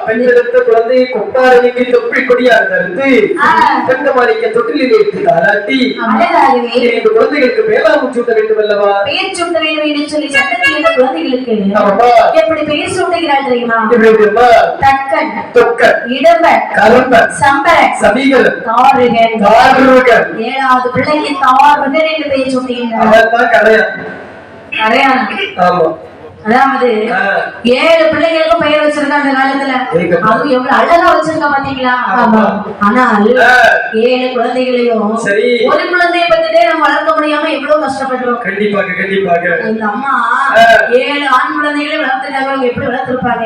பெண்ணெடுத்த குழந்தையை கொப்பாரணிக்கு தொப்பி கொடியாக கண்டமாணிக்க தொட்டிலில் எடுத்து தாராட்டி இந்த குழந்தைகளுக்கு மேலாமும் சூட்ட வேண்டும் அல்லவா? பெயர் சூட்ட வேண்டும் என்று சொல்லி சட்டத்தில் குழந்தைகளுக்கு எப்படி பெயர் சூட்டுகிறாள் தெரியுமா? தக்கன், தொக்கன், இடம்பன், கரும்பன், சம்பரன், சமீகரன், தாருகன், தாருகன். 7வது பிள்ளைக்கு தாருகன் என்று பெயர் சூட்டுகிறார். அவர்தான் கரையான். கரையான். ஆமா. அதாவது 7 பிள்ளைகளுக்கும் பெயர் வச்சிருக்காங்க அந்த காலத்துல. அது எவ்வளவு அழகா வச்சிருக்க பாத்தீங்களா? ஆனால் 7 குழந்தைகளையும் ஒரு குழந்தையை பத்திட்டே நம்ம வளர்க்க முடியாம எவ்வளவு கஷ்டப்படுறோம். கண்டிப்பாக கண்டிப்பாக. இந்த அம்மா 7 ஆண் குழந்தைகளை வளர்த்துட்டாங்க. எப்படி வளர்த்திருப்பாங்க?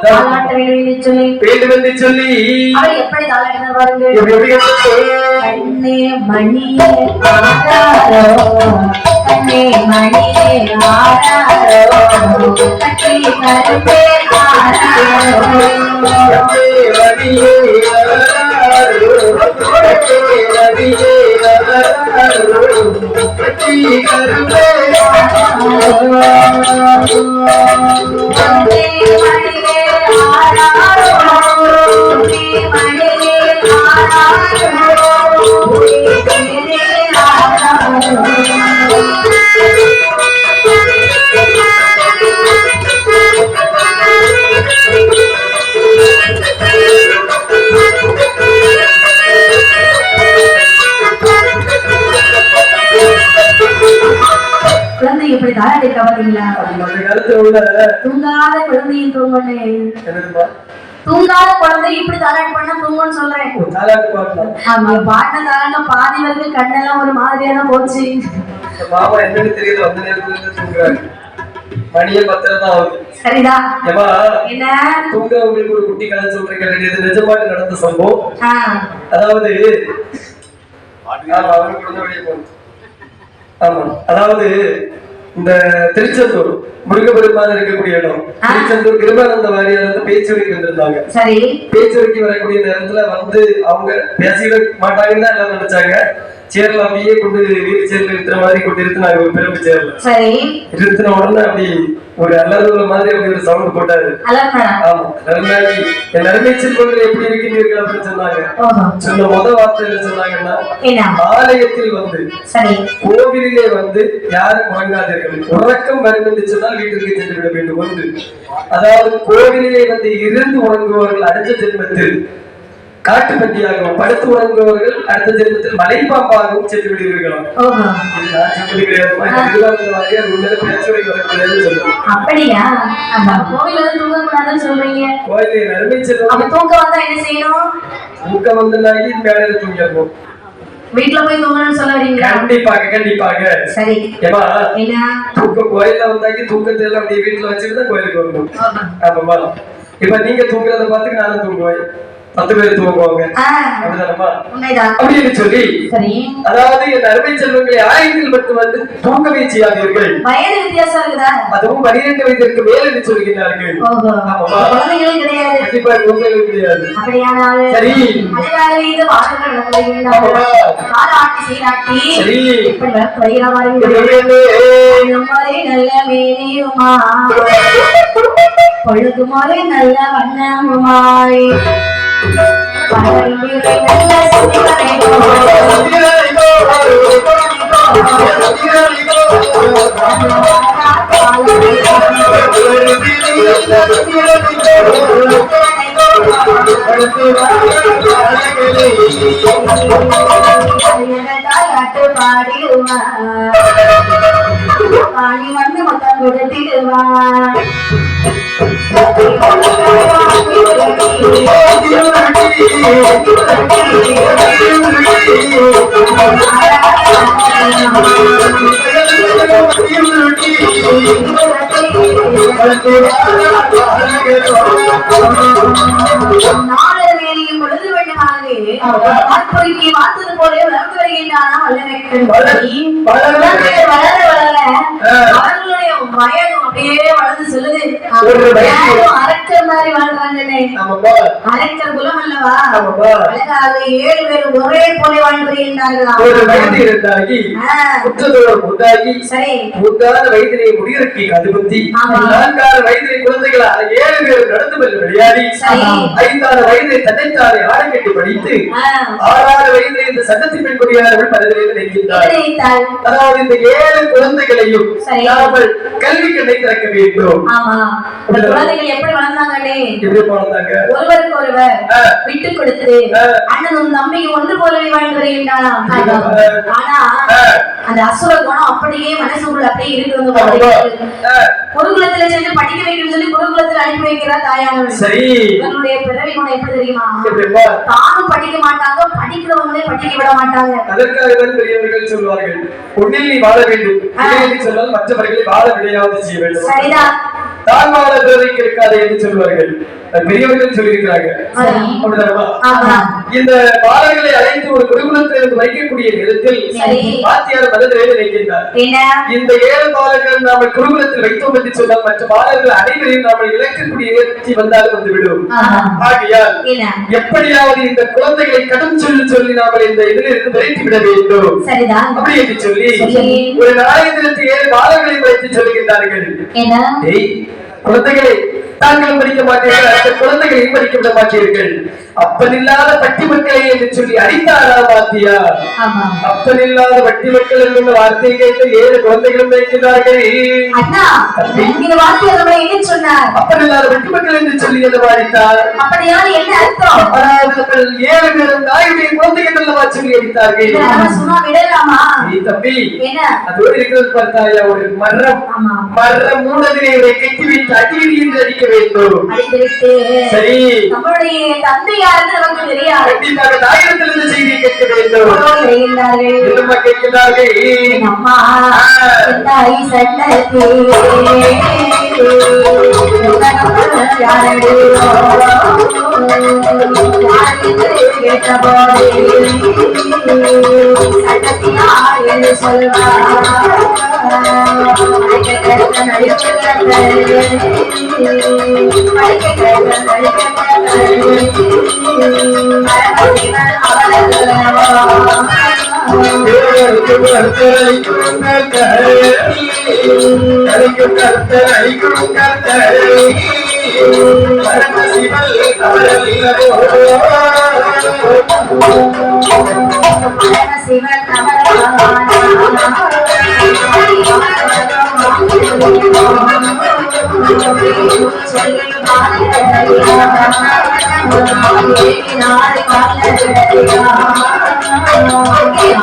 தாலாட்ட வேண்டும் என்று சொல்லி அவர் எப்படி தாலாட்டினா பாருங்க. கண்ணே மணியே ஆராரோ, கண்ணே மணியே ஆராரோ, கட்டி கருப்பே ஆராரோ, கண்ணே மணியே ஆராரோ, கட்டி மணியே ஆராரோ, கட்டி கருப்பே ஆராரோ, கண்ணே மணியே ஆராரோ, கட்டி மணியே ஆராரோ, குழந்தை எப்படி தாராட்டிருக்கா பாத்தீங்களா? தூங்காத குழந்தையும் தூங்கணே. தூங்காத குழந்தை இப்படி தாலாட்டு பண்ணா தூங்குன்னு சொல்றேன். ஆமா, பாட்ட தாலாட்ட பாதி வந்து கண்ணெல்லாம் ஒரு மாதிரியா தான் போச்சு. மாமா என்னன்னு தெரியல, வந்த நேரத்துல தூங்குறாங்க. மணியே 10 தான் ஆகுது. சரிதா? என்ன தூங்க உங்களுக்கு ஒரு குட்டி கதை சொல்றேன் கேளுங்க. இது நிஜமாட்டு நடந்த சம்பவம். அதாவது ஆமா, அதாவது இந்த திருச்செந்தூர் முருகப்பெருமான் இருக்கக்கூடிய இடம். திருச்செந்தூர் கிருபானந்த வாரியார் பேச்சுரைக்கு வந்திருந்தாங்க. சரி, பேச்சுரைக்கு வரக்கூடிய நேரத்துல வந்து அவங்க பேசிட மாட்டாங்கன்னு எல்லாம் நினைச்சாங்க. சேர்ல அப்படியே கொண்டு வீட்டு சேர்ல இருக்கிற மாதிரி கொண்டு இருந்தாங்க. ஒரு பெரும்பு சேர்ல சரி இருத்தின உடனே அப்படி ஒரு அல்லது மாதிரி அப்படி ஒரு சவுண்ட் போட்டாரு. ஆமா, என் அருமை செல்வங்கள் எப்படி இருக்கின்றீர்கள் அப்படின்னு சொன்னாங்க. சொன்ன முதல் வார்த்தை என்ன சொன்னாங்கன்னா, ஆலயத்தில் வந்து கோவிலிலே வந்து யாரும் உறங்காதீர்கள், உறக்கம் வரும் என்று சொன்னால் வீட்டிற்கு சென்று விட வேண்டும் என்று. அதாவது கோவிலிலே வந்து இருந்து உறங்குபவர்கள் அடுத்த ஜென்மத்தில் காட்டுப்பட்டியாகவும் படுத்து உறங்குபவர்கள் அடுத்த ஜென்மத்தில் மலைப்பாம்பாகவும் சென்று விடுவீர்களாம். அப்படியா? கோவில தூங்க கூடாதுன்னு சொல்றீங்க. கோயிலில் அருமை செல்வம் தூக்கம் வந்தா என்ன செய்யணும்? தூக்கம் வந்தாகி மேலே தூங்கிடணும். வீட்டுல போய் தூங்கணும்னு சொல்ல வரீங்களா? கண்டிப்பாக கண்டிப்பாக. சரி, ஏமா தூக்கம் கோயில வந்தாக்கி தூக்கத்தை எல்லாம் அப்படியே வீட்டுல வச்சுட்டு தான் கோயிலுக்கு வரணும். ஆமாமா, இப்ப நீங்க தூங்குறத பார்த்து நானும் தூங்குவேன். 10 பேர் தூங்குவாங்க. அப்படின்னு சொல்லி, அதாவது என் அருமை செல்வங்களை ஆயுதங்கள் மட்டும் வந்து தூங்கவே செய்யாதீர்கள். வயது வித்தியாசம் இருக்குதா? அதுவும் 12 வயதிற்கு மேல் என்று சொல்கிறார்கள். கண்டிப்பா குழந்தைகள் கிடையாது. சரி, பொழுதுமாறே நல்ல வண்ணமாய் பாடி வந்து மொத்தம் கொடுத்திடுவான். நாளவேலையும் பொழுது வேண்டுமாகவே ஆட்பொறிக்கு வார்த்தது போலே வளர்ந்து வருகின்றானா வளர வளர அவர்களுடைய வயது அப்படியே வளர்ந்து சொல்லுது. அரக்கர் மாதிரி வாழ்றாங்கன்னே, அரக்கர் குலம் அல்லவா, அழகாக 7 பேரும் ஒரே போல வாழ்ந்து வருகின்றார்களா. ஒரு வயது இருந்தாகி சரி மூன்றாத வயதிலே முடியிறக்கி கதுபத்தி 4ஆவது வயதிலே குழந்தைகளா 7 பேரும் நடந்து சென்று விளையாடி 5ஆவது வயதிலே தன்னைத்தானே ஆடை கட்டி படித்து 6ஆவது வயதிலே இந்த சட்டத்தின் பெண் கொடியாளர்கள் பலரிலே நினைக்கின்றார். அதாவது இந்த 7 குழந்தைகளையும் நாமல் கல்வி கண்ணை திறக்க வேண்டும். குழந்தைகள் எப்படி வளர்ந்தாங்களே, ஒருவருக்கு ஒருவர் விட்டு கொடுத்து அண்ணனும் தம்பியும் ஒன்று போலவே வாழ்ந்து வருகின்றாராம். ஆனா அந்த அசுர குணம் அப்படியே மனசுக்குள்ள அப்படியே இருக்கிறது. குருகுலத்துல சென்று படிக்க வைக்கணும்னு சொல்லி குருகுலத்துல அனுப்பி வைக்கிறார் தாயானவர். சரி, இவனுடைய பிறவி குணம் எப்படி தெரியுமா, தானும் படிக்க மாட்டாங்க, படிக்கிறவங்களே படிக்க விட மாட்டாங்க. அதற்காக பெரியவர்கள் சொல்வார்கள், பொன்னில் நீ வாழ வேண்டும், சொன்னால் மற்றவர்களை வாழ விடையாவது செய்ய வேண்டும். சரிதான், தான் வாழ பிறவிக்கு இருக்காது என்று சொல்வார்கள். பெரியவர்கள் சொல்லியிருக்கிறாங்க. இந்த பாலர்களை அழைத்து ஒரு குருகுலத்திலிருந்து வைக்கக்கூடிய நேரத்தில் வாத்தியார் மனதிலே நினைக்கின்றார், இந்த 7 பாலர்கள் நாம் குருகுலத்தில் வைத்தோம் என்று சொன்னால் மற்ற பாலர்கள் அனைவரையும் நாம் இழக்கக்கூடிய நேர்ச்சி வந்தாலும் வந்துவிடும். ஆகையால் எப்படியாவது இந்த குழந்தைகளை கடும் சொல்லி நாம் இந்த இதிலிருந்து விரைத்து விட வேண்டும் அப்படி என்று சொல்லி ஒரு நாயகத்திற்கு 7 பாலர்களை வைத்து சொல்லுகின்றார்கள். குழந்தைகளை தாங்களும் படிக்க மாட்டீர்கள், அந்த குழந்தைகளையும் படிக்க விட மாட்டீர்கள், அப்பனில்லாத பட்டி மக்களை என்று சொல்லி அடித்தாரா வாத்தியா. அப்பனில்லாத பட்டி மக்கள் என்ற வார்த்தையை கேட்டு 7 குழந்தைகளும் வைக்கிறார்கள். அப்பனில்லாத பட்டி மக்கள் என்று சொல்லி அடித்தார். அதாவது 7 பேரும் தாயுடைய குழந்தைகள் அல்லவா சொல்லி அடித்தார்கள். தம்பி அதோடு இருக்கிறது பார்த்தாயா, ஒரு மரம் மூடதிலே கட்டி வைத்து அடி என்று அடிக்க வேண்டும். சரி, நம்முடைய தந்தை யாருன்னு நமக்கு தெரியாது, கண்டிப்பாக தாயிடத்திலிருந்து செய்தி கேட்க வேண்டும். என்னம்மா கேட்கிறார்கள்? அம்மா தாய் சட்டத்தே யாரடி கேட்டபோது சட்டத்தியா என்று சொல்வார்.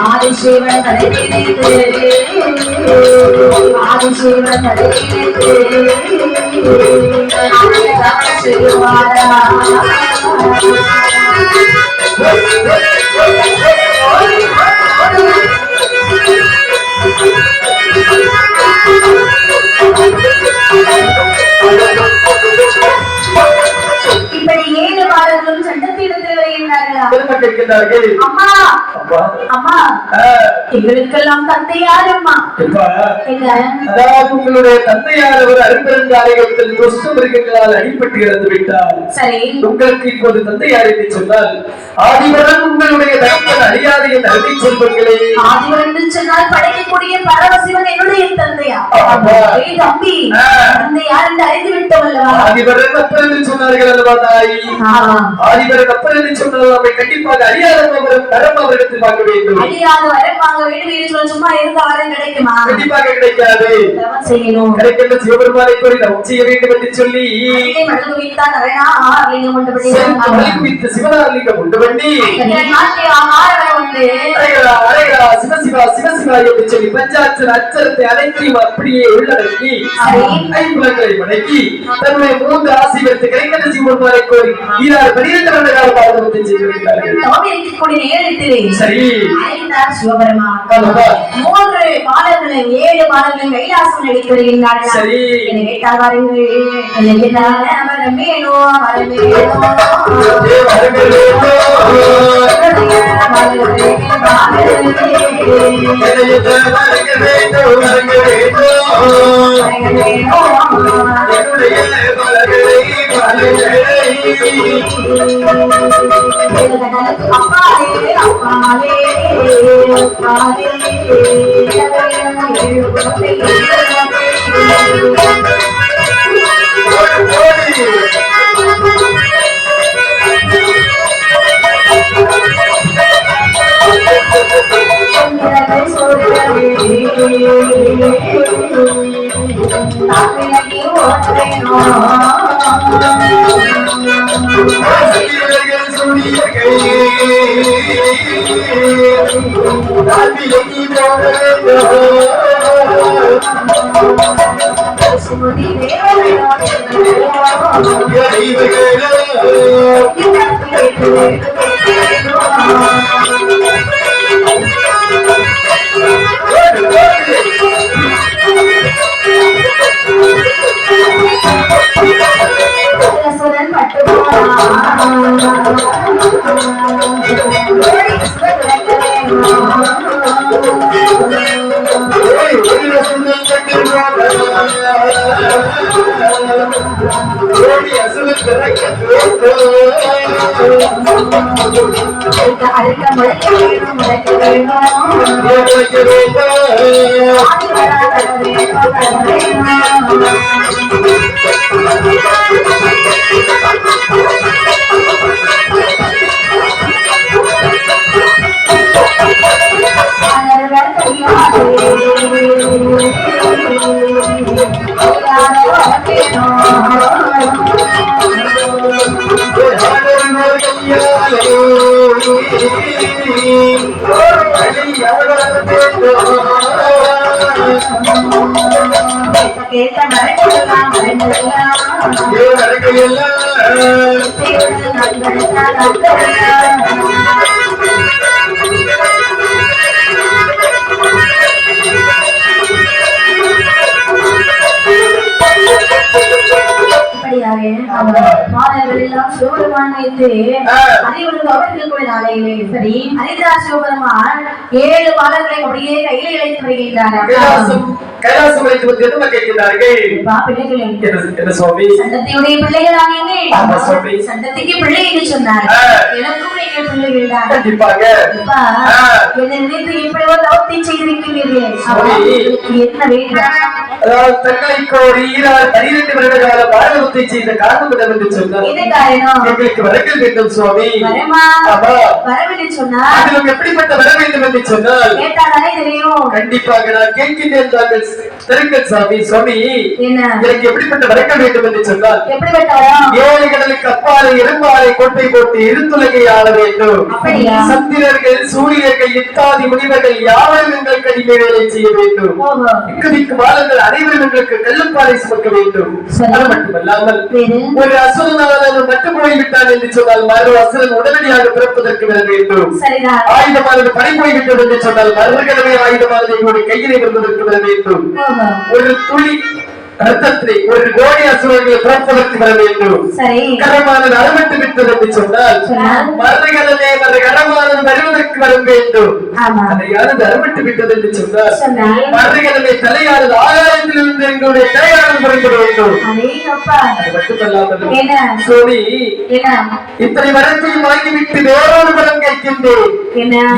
ஆதிசிவன் இப்படி 7 பாடல்களும் சட்டத்திடத்தில் வருகின்றார்கள். அம்மா அம்மா எங்களுக்கெல்லாம் தந்தை யாரம்மா? அதாவது உங்களுடைய தந்தையார் ஒரு அரும்பெருங்காலத்தில் துஷ்ட மிருகங்களால் அடிபட்டு இறந்து விட்டார். சரி, உங்களுக்கு இப்போது தந்தையார் என்று சொன்னால் ஆதிவரன் உங்களுடைய தகப்பன் அறியாத என் அருமை செல்வங்களே. ஆதிவரன் என்று சொன்னால் படைக்கக்கூடிய பரமசிவன் என்னுடைய தந்தையா? தம்பி தந்தை யார் என்று அறிந்து விட்டோம் அல்லவா? ஆதிவரன் அப்பர் என்று சொன்னார்கள் அல்லவா தாய்? ஆதிவரன் அப்பர் என்று சொன்னால் அவை கண்டிப்பாக அறியாத வரம் அவரிடத்தில் வாங்க வேண்டும். அறியாத வரம் வாங்க வேண்டும் என்று சொல்ல சும்மா இருந்த வரம் கிடைக்குமா? கண்டிப்பாக கிடைக்காது. தவம் செய்யணும். கிடைக்கின்ற சிவபெருமானை கோரி தவம் செய்ய வேண்டும் என்று சொல்லி மடங்குவித்தான் அரணா லிங்கம் உண்டு பண்ணி சிவனாலிங்கம் உண்டு பண்ணி சிவசிவா சிவசிவா என்று சொல்லி பஞ்சாட்சர அச்சரத்தை அனைத்தையும் அப்படியே சக்தியை உள்ளடக்கி ஐம்புலங்களை மடக்கி தன்னுடைய 3 ஆசி பெற்று கைகடைசி முன்மாரை கோரி 12 வருட கால பாரதத்தை செய்திருக்கிறார்கள். சரி, சிவபெருமா 3 பாடல்களை 7 பாடல்களை கைலாசம் எடுத்து வருகின்றார்கள். சரி, சிவபெருமான் 7 பாடல்களை அப்படியே கையில இழைத்து வருகின்றார். கைலாசம் வைத்து வந்து என்ன கேட்கிறார்கள்? சண்டத்தியுடைய பிள்ளைகளானீங்க, சண்டத்துக்கு பிள்ளை என்று சொன்னார். எனக்கும் நீங்கள் பிள்ளைகள் தான். கண்டிப்பாக என்னை நினைத்து எப்படி ஒரு தவத்தை செய்திருக்கிறீர்கள்? என்ன வேண்டும்? அதாவது தங்களை கோரி 12 வருட கால பாரதத்தை செய்த காரணம் என்று சொன்னார். என்ன காரணம்? எங்களுக்கு வரங்கள் வேண்டும் சுவாமி. வரவேண்டு சொன்னார். அதிலும் எப்படிப்பட்ட வர வேண்டும் என்று சொன்னால் கேட்டாலே தெரியும். கண்டிப்பாக நான் கேட்கின்றேன் தாங்கள் தருங்கள் சாமி. சுவாமி, எனக்கு எப்படிப்பட்ட வரங்கள் வேண்டும் என்று சொன்னால் ஏழு கடலுக்கு அப்பாலை இரும்பாலை கோட்டை போட்டு இருந்துலகை ஆள வேண்டும். சந்திரர்கள் சூரியர்கள் இத்தாதி முனிவர்கள் யாரும் எங்கள் கடிமை வேலை செய்ய வேண்டும். இக்குதிக்கு மாதங்கள் அனைவரும் எங்களுக்கு கல்லுப்பாலை சுமக்க வேண்டும். அது மட்டுமல்லாமல் ஒரு அசுரனான நட்டு போய்விட்டான் என்று சொன்னால் மறு அசுரன் உடனடியாக பிறப்பதற்கு வர வேண்டும். ஆயுதமானது படை போய்விட்டது என்று சொன்னால் மறுகடமை ஆயுதமானது எங்களுடைய கையிலே வருவதற்கு வர வேண்டும். ஒரு துளி ரத்தத்தை ஒரு கோடி அசுரங்களை பிறப்பதற்கு வர வேண்டும். கரமானது அறுபட்டு விட்டது என்று சொன்னால் மறுகடலே கரமானது வருவதற்கு வர வேண்டும். அதையானது அறுபட்டு விட்டது என்று சொன்னால் மறுகடலை தலையானது ஆகாயத்திலிருந்து எங்களுடைய தலையானது குறைந்து வேண்டும். அது மட்டுமல்லாமல் சோழி இத்தனை வரத்தையும் வாங்கிவிட்டு வேறொரு வரம் கேட்கின்றேன்.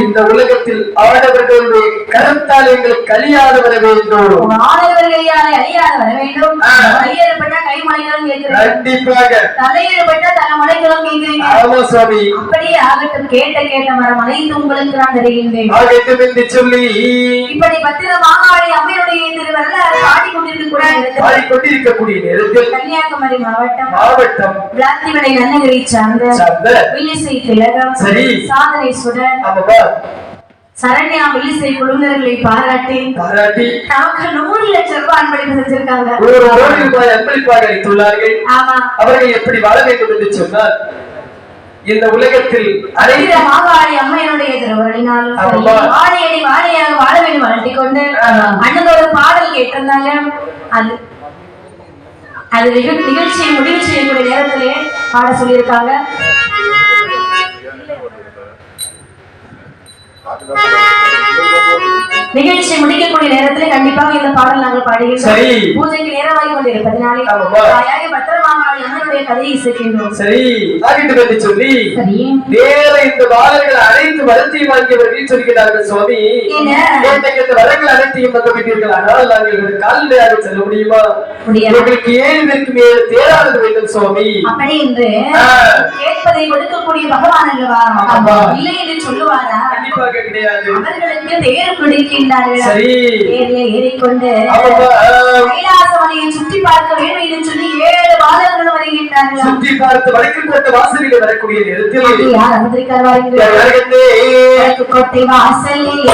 இந்த உலகத்தில் ஆடவர்களுடைய கரத்தால் எங்களுக்கு அழியாத வர வேண்டும். கண்டிப்பாக தலையிடப்பட்ட தலைமுறைகளும் கேட்கிறீங்க. ஆமா சுவாமி. அப்படியே ஆகட்டும். கேட்ட மரம் அனைத்து உங்களுக்கு நான் தருகின்றேன். ஆகட்டும் என்று சொல்லி இப்படி பத்திரமாக அம்மையுடைய திருவருள் பாடிக்கொண்டிருக்கக்கூடிய நேரத்தில் கன்னியாகுமரி மாவட்டம் விளாத்திமலை நன்னகிரி சார்ந்த வில்லிசை திலகம் சாதனை சுடர் சரண்யா மெல்லிசை குழுவினர்களை பாராட்டி நமக்கு 100 லட்சம் ரூபாய் அன்பளிப்பு செஞ்சிருக்காங்க. 1 கோடி ரூபாய் அன்பளிப்பாக அளித்துள்ளார்கள். ஆமா, அவர்கள் எப்படி வாழ வேண்டும் என்று சொன்னால் இந்த உலகத்தில் மாகாளி அம்மையனுடைய திருவருளினாலும் வாழையடி வாழையாக வாழ வேண்டும் வளர்த்திக் கொண்டு அண்ணன் ஒரு பாடல் கேட்டிருந்தாங்க. அது நிகழ்ச்சியை முடிவு செய்யக்கூடிய நேரத்திலே பாட சொல்லியிருக்காங்க. நிகழ்ச்சி முடிக்கக்கூடிய நேரத்தில் கண்டிப்பாக இந்த பாடல் நாங்கள் பாடுகிறோம். பூஜைக்கு நேரமாகி கொண்டிருப்பதனாலே பத்திரமாகாளி அம்மனுடைய கதையை இசைக்கின்றோம். சரி, ஆகிட்டு சொல்லி வேற இந்த பாடல்கள் அனைத்து வரத்தையும் வாங்கியவர்கள் சொல்கிறார்கள். சுவாமி, வரங்கள் அனைத்தையும் வந்துவிட்டீர்கள், ஆனால் நாங்கள் கால்நடையாக செல்ல முடியுமா? உங்களுக்கு 7 பேருக்கு 7 தேரானது வேண்டும் சுவாமி. அப்படி என்று கேட்பதை கொடுக்கக்கூடிய பகவான் அல்லவா? இல்லை என்று சொல்லுவாரா? கண்டிப்பாக கிடையாது. அவர்களுக்கு தேர் பிடிக்கின்றார்கள். சரி, ஏறிக்கொண்டு கைலாசமலையை சுற்றி பார்க்க வேண்டும் என்று சொல்லி 7 பாலகர்கள் வருகின்றார்கள். சுற்றி பார்த்து வடக்கு வாசலில் வரக்கூடிய நேரத்தில் யார் அமர்ந்திருக்கிறார்கள்? கோட்டை வாசலிலே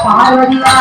பார்வதியா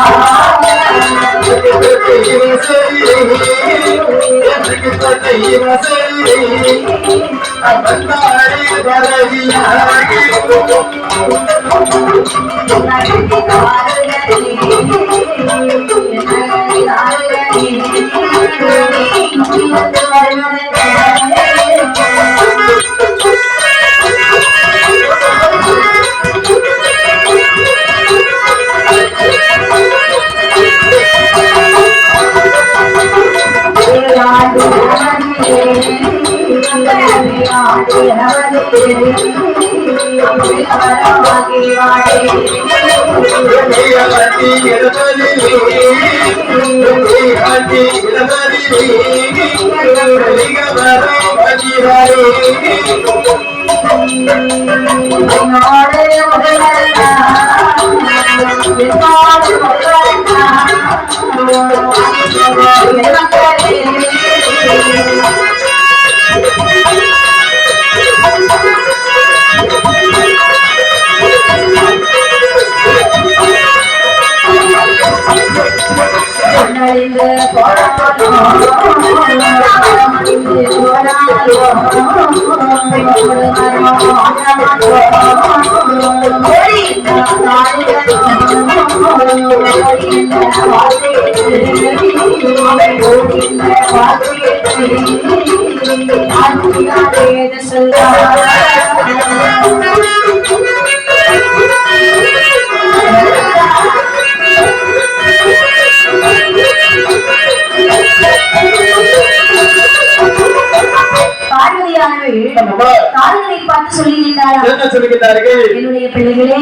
என்னுடைய பிள்ளைகளே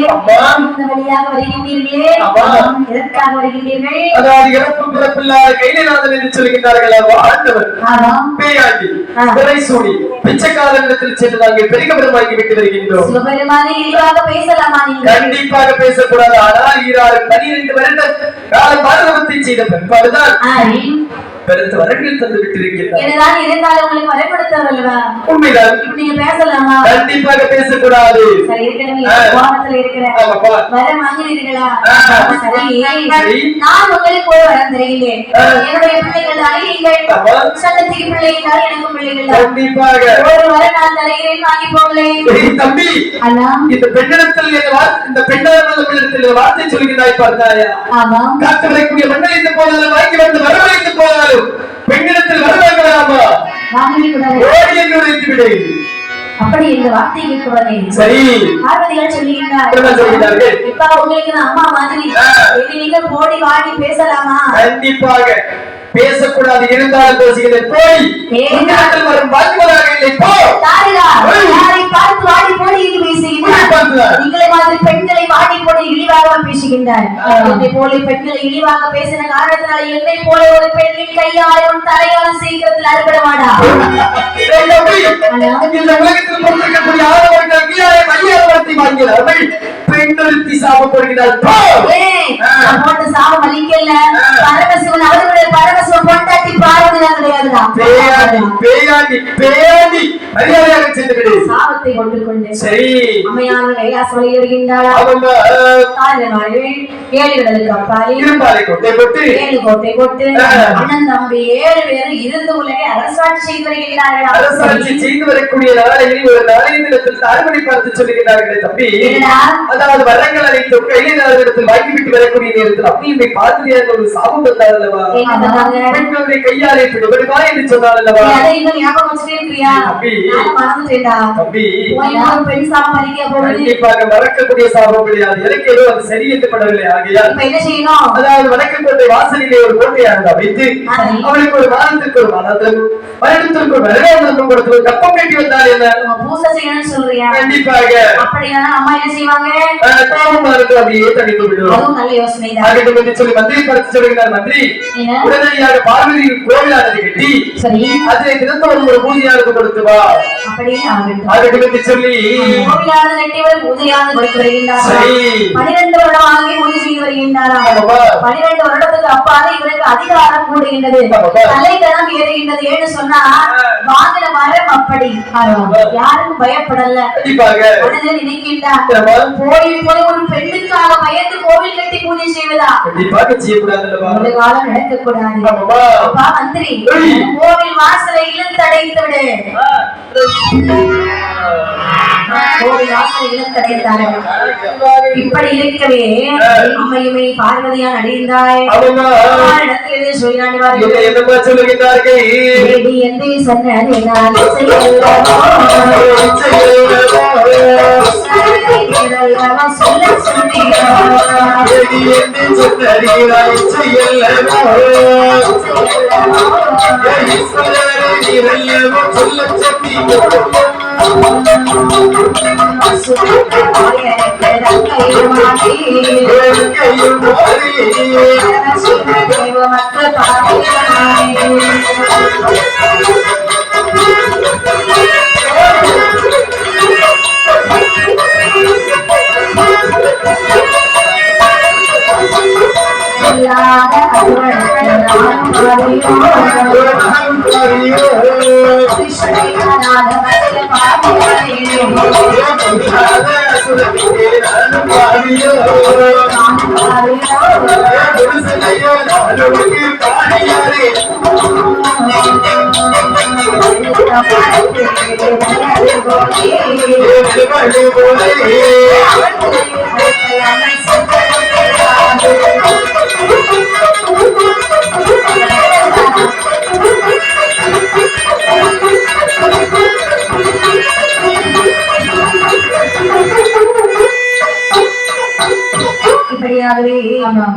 இந்த வழியாக வருகின்றீர்களே, எதற்காக வருகின்றீர்கள்? அதாவது இறப்பு பிறப்பில்லாத கைலைநாதன் என்று சொல்கின்றார்கள். பேயாண்டி பிறைசூடி பிச்சைக்காரனிடத்தில் சென்று நாங்கள் பெரிய பெருமாக்கி விட்டு வருகின்றோம். சிவபெருமானை இழிவாக பேசலாமா? கண்டிப்பாக பேசக்கூடாது. ஆனால் 12 வருடம் காலம் பாரதத்தை செய்த பிற்பாடுதான் பெருத்த வரங்கள் தந்து விட்டிருக்கிறார். என்னதான் இருந்தாலும் உங்களுக்கு வரப்படுத்தவர்களா? உண்மைதான். நீங்க பேசலாமா? கண்டிப்பாக பேசக்கூடாது. சரி, இருக்கணும். கோபத்துல இருக்கிறேன். வரம் வாங்கினீர்களா? சரி, நான் உங்களுக்கு ஒரு வரம் தருகிறேன். என்னுடைய பிள்ளைகள் அழியுங்கள். சங்கத்திற்கு பிள்ளை என்றால் எனக்கு பிள்ளைகள். கண்டிப்பாக ஒரு வரம் நான் தருகிறேன், வாங்கி போங்களேன். தம்பி, இந்த பெண்ணிடத்தில் இந்த பெண்ணிடத்தில் வார்த்தை சொல்கிறாய் பார்த்தாயா? ஆமா. காத்து வரக்கூடிய மண்டலத்தை போதாலும் வாங்கி வந்து வரவழைத்து போதாலும் பெண்ணிடத்தில் வரவேற்கலாமா? அப்படி இந்த வார்த்தை கேட்கக்கூடாது. சரி, பார்வதிகள் சொல்லுகிறார்கள், இப்ப உங்களுக்கு அம்மா மாதிரி நீங்க போடி வாடி பேசலாமா? கண்டிப்பாக பேசக்கூடாது. இருந்தாலும் பேசுகிறேன். போய் வரும் பாக்கியவராக இல்லை. போ யாரை பார்த்து வாடி போடி என்று பேசுகின்றார். நீங்களை மாதிரி பெண்களை வாடி போடி இழிவாக பேசுகின்றார். என்னை போல பெண்களை இழிவாக பேசின காரணத்தினால் என்னை போல ஒரு பெண்ணின் கையாலும் தலையாலும் சீக்கிரத்தில் அறுபடமாடா. இந்த உலகத்தில் பொறுத்திருக்கக்கூடிய ஆடவர்கள் கீழே மையாளத்தை வாங்கினார்கள். பெண்களுக்கு சாபப்படுகிறார். போட்டு சாபம் அளிக்கல. பரமசிவன் அவர்களுடைய பரமசிவன் பொண்டாட்டி பாரதியா கிடையாதுடா. பேயாண்டி மரியாதையாக சென்று விடு. சாபத்தை கொண்டு சரி அம்மையான கைலாச வழி வருகின்றாளா? தாழ்வாழ் 7 கடலுக்கு அப்பாலே இருப்பாலை கோட்டை போட்டு 7 கோட்டை போட்டு அண்ணன் தம்பி 7 பேரும் இருந்து உலகை அரசாட்சி செய்து வருகிறார்கள். அரசாட்சி செய்து வரக்கூடிய நாளையில் ஒரு நாளையத்தில் தாழ்வழி பார்த்து சொல்லுகிறார்களே தம்பி, அதாவது வரங்கள் அனைத்தும் கையிலிடத்தில் வாங்கிவிட்டு வரக்கூடிய நேரத்தில் அப்படி இதை பார்த்துடைய ஒரு சாபம் வந்தார் அல்லவா? பெண்களுடைய கையாலே விடுவா என்று சொன்னார் அல்லவா? கண்டிப்பாக மறக்கக்கூடிய சாபம் கிடையாது. எனக்கு ஏதோ அது சரி என்று படவில்லை. ஆகையால் அதாவது வடக்கோட்டை வாசலிலே ஒரு கோட்டையாக வைத்து அவளுக்கு ஒரு மாதத்திற்கு ஒரு மாதத்திற்கும் வருடத்திற்கு ஒரு வருடம் கொடுத்து ஒரு கப்பம் கட்டி வந்தால் என்ன பூசை செய்யணும்னு சொல்றியா? கண்டிப்பாக அப்படியா? அம்மா என்ன செய்வாங்க? அப்படியே தனித்து விடுவோம். நல்ல யோசனை தான் சொல்லி மந்திரி பார்த்து சொல்லுகிறார். மந்திரி உடனடியாக பார்வதி கோவிலானது கட்டி அதை தினத்தோடு ஒரு பூஜையாளருக்கு கொடுத்து வா. அப்படியே ஆகட்டும் சொல்லி கோவிலானது கட்டி ஒரு பூஜையாளர் கொடுத்து வருகின்றார். 12 வருடமாக பூஜை செய்து வருகின்றாரா? 12 வருடத்துக்கு அப்பால இவருக்கு அதிகாரம் கூடுகின்றது, தலைக்கணம் ஏறுகின்றது. ஏன்னு சொன்னா வாங்கின மரம் அப்படி யாருக்கும் பயப்படல. மனதில் நினைக்கின்றார், போய் ஒரு பெண்ணுக்காக பயந்து கோவில் கட்டி பூஜை செய்வதா? ஒரு காலம் நடக்கக்கூடாது. அப்பா மந்திரி, கோவில் வாசலை இழுத்தடைத்து விடு. கோவில் வாசலை இழுத்தடைத்தார்கள். இப்படி இருக்கவே அம்மையுமே பார்வதியான் அடைந்தாய். இடத்திலே சொல்லினார்கள், என்று சொன்னது சொல்ல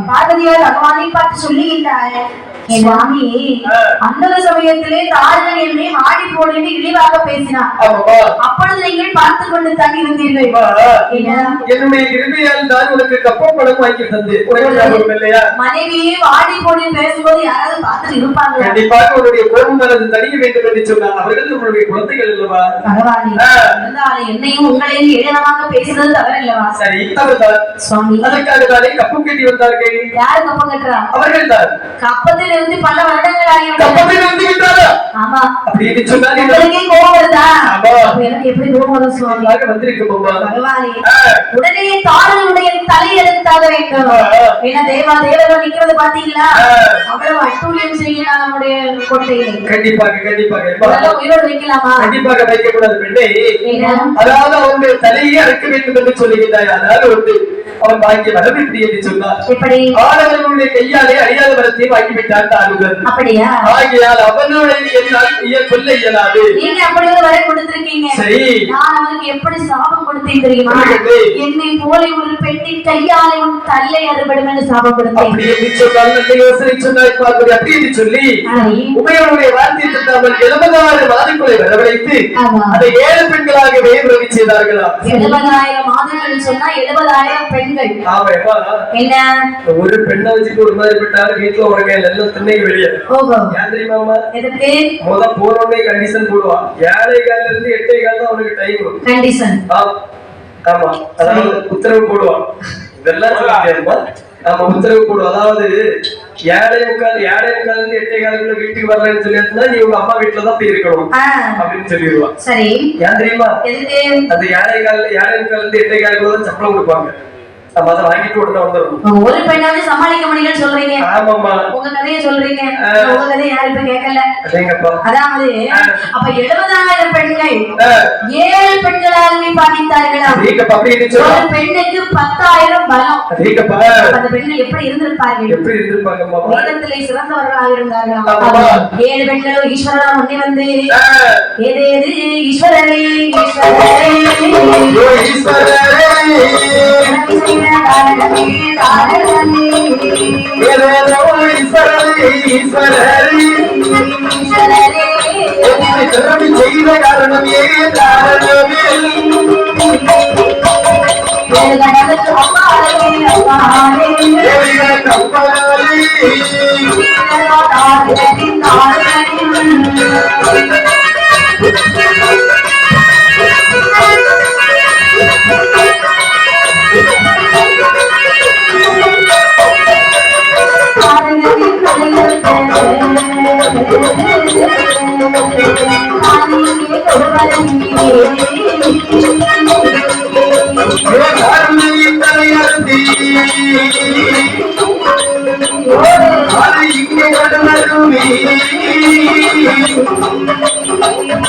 பார்வதியார் பகவானை பார்த்து சொல்லுகின்றார், சுவாமி அந்த சமயத்திலே தாரகன் என்னை ஆடி போடு என்று இழிவாக பேசினார். அப்பொழுது நீங்கள் பார்த்து கொண்டு தங்கி இருந்தீர்கள். என்னுடைய கிருபையால் தான் உனக்கு கப்பம் படம் வாங்கி தந்து மனைவியே ஆடி போடு பேசும்போது யாராவது பார்த்து இருப்பாங்க. கண்டிப்பாக உன்னுடைய கோபம் அது தணிய வேண்டும் என்று சொன்னார். அவர்கள் நம்மளுடைய குழந்தைகள் அல்லவா? பரவாயில்லை, என்னையும் உங்களையும் ஏளனமாக பேசுறது தவறல்லவா? சரி, தவறுதான் சுவாமி. அதற்காக தானே கப்பம் கட்டி வந்தார்கள். யாரு கப்பம் கட்டுறா? அவர்கள் தான். கப்பத்தில் இருந்து பல வருடங்கள் கப்பத்தில் இருந்து விட்டாரா? ஆமா. அப்படின்னு சொன்னாங்க. உங்களுக்கே கோபம் வருதா? எனக்கு எப்படி கோபம் வரும் சுவாமி? வந்திருக்கு பரவாயில்லை, உடனே தாரனுடைய தலையெழுத்தாக வேண்டும். ஏன்னா தேவர்கள் நிக்கிறது பாத்தீங்களா? அவ்வளவு அட்டூழியம் செய்யலாம் நம்முடைய கோட்டையில். கண்டிப்பாக உயிரோடு வைக்கலாமா? கண்டிப்பாக வைக்கக்கூடாது பெண்ணே. அதாவது அவனுடைய தலையை அறுக்க வேண்டும் என்று சொல்லுகிறாய். அதாவது வந்து அவன் வாங்கி வரம் எப்படி என்று சொன்னார். ஆடவர்களுடைய கையாலே அழியாத வரத்தை வாங்கிவிட்டான் தாருகள். அப்படியா? ஆகையால் அவனுடைய கொல்ல இயலாது. நீங்க அப்படி ஒரு வரம் கொடுத்திருக்கீங்க. சரி, நான் அவனுக்கு எப்படி சாபம் கொடுத்தேன் தெரியுமா? என்னை போல ஒரு பெண்ணின் கையாலே உன் தல்லை அறுபடும் என்று சாபம் கொடுத்தேன். அப்படி என்று சொன்னால் நல்ல யோசனை சொன்னாய் பார்வதி. அப்படி என்று சொல்லி உமையனுடைய வார்த்தை தந்தாமல் 76 மாதங்களை வரவழைத்து அதை 7 பெண்களாக வேறு செய்தார்களா? 70,000 மாதங்கள் சொன்னா 70,000 பெண்கள். என்ன ஒரு பெண்ணை வச்சுட்டு ஒரு மாதிரி விட்டாலும் வீட்டுல ஒரு கையில எல்லாம் திண்ணைக்கு வெளியே. ஏன் தெரியுமா? முத போறோடனே கண்டிஷன் போடுவான். 7:15 இருந்து 8:15 தான் அவனுக்கு டைம் கண்டிஷன். ஆமா, அதாவது உத்தரவு போடுவான். இதெல்லாம் சொல்ல முடியாதுமா. நம்ம உத்தரவு போடுவோம். அதாவது ஏழை முக்கால் 8:15 வீட்டுக்கு வரலன்னு சொல்லியாச்சுன்னா நீ உங்க அம்மா வீட்டுலதான் போய் இருக்கணும் அப்படின்னு சொல்லிடுவான். சரி, ஏன் தெரியுமா? அந்த 8:15 தான் சம்பளம் கொடுப்பாங்க. நம்ம அதை வாங்கிட்டு உடனே வந்துடணும். ஒரு பெண்ணாவது சமாளிக்க முடியலன்னு சொல்றீங்க. ஆமாம்மா, உங்க கதையை சொல்றீங்க. உங்க கதையை யாரும் இப்ப கேட்கல. அதாவது அப்ப 70,000 பெண்கள் 7 பெண்களாகவே பாதித்தார்களா? ஒரு பெண்ணுக்கு 10,000 பலம். அந்த பெண்கள் எப்படி இருந்திருப்பார்கள்? வேதத்திலே சிறந்தவர்களாக இருந்தார்களா? 7 பெண்களும் ஈஸ்வரனா முன்னே வந்து ஏது ஈஸ்வரரே செய்த காரணம்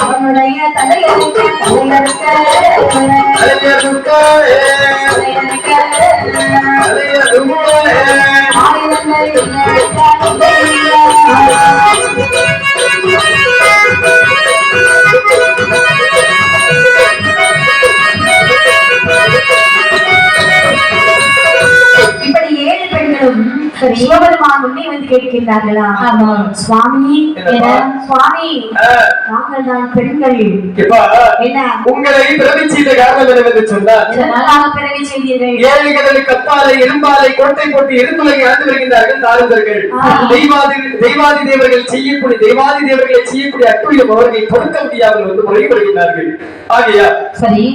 அவனுடைய தலையறுக்க இப்படி 7 பெண்களும் சிவபெருமான் முன்னே வந்து கேட்கின்றார்களா? சுவாமி, சுவாமி, நாங்கள் தான் பெண்கள் என்ன உங்களை பிறவி செய்த காரணம் என்னவென்று சொன்னார். நல்லாக பிறவி செய்தீர்கள். 7 கடலுக்கு அப்பாலை இரும்பாலை கோட்டை போட்டு இரும்புலகை ஆண்டு வருகின்றார்கள் தாருந்தர்கள். தெய்வாதி தேவர்கள் செய்யக்கூடிய அற்புதம் அவர்கள் பொறுக்க முடியாமல் வந்து முறைப்படுகின்றார்கள். ஆகையா சரி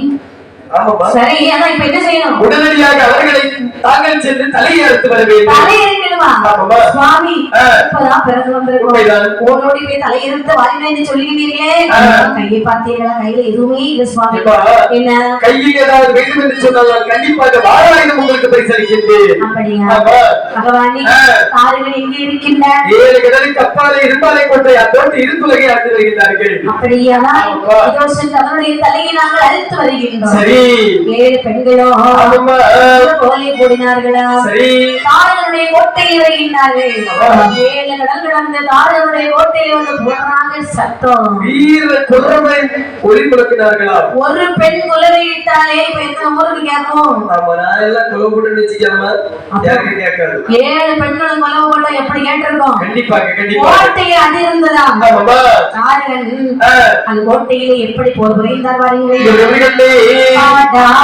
சரி, ஆனா இப்ப என்ன செய்யணும்? உடனடியாக அவர்களை தாங்கள் சென்று தலையை அறுத்து வர வேண்டும். சுவாமி, இப்பதான் பிறகு வந்திருக்கோம். ஓடோடி போய் தலையெடுத்து வாரினு சொல்லிக்கிறீங்களே, கையை பார்த்தீங்களா? கையில எதுவுமே இல்ல சுவாமி. என்ன கையில் ஏதாவது வேண்டும் என்று சொன்னால் கண்டிப்பாக வாராயுதம் உங்களுக்கு பரிசளிக்கின்றேன். அப்படியா பகவானி? தாருகள் எங்கே இருக்கின்றார்? 7 கடலுக்கு அப்பாலை இரும்பாலை கோட்டை அதோடு இரும்புலகை ஆண்டு வருகின்றார்கள். அப்படியானா இதோ சென்று அவருடைய தலையை நாங்கள் அறுத்து வருகின்றோம். சரி, 7 பெண்களோ கோலை போடினார்களா? தாரனுடைய கோட்டையில் வருகின்றார்கள். 7 கடல் கடந்த தாரனுடைய கோட்டையில் வந்து போடுறாங்க. சத்தம் வீர குரவை ஒளி முழக்கினார்களா? ஒரு பெண் குலவை இட்டாலே இப்ப எத்தனை ஊருக்கு கேட்கும்? நான் எல்லாம் குலவு போட்டு வச்சுக்காம யாருக்கு கேட்காது. 7 பெண்களும் குலவு போட்டா எப்படி கேட்டிருக்கோம்? கண்டிப்பாக கோட்டையை அதிர்ந்ததா? தாரன் அந்த கோட்டையிலே எப்படி போர் புரிந்தார் வாருங்கள். பாடா பாடா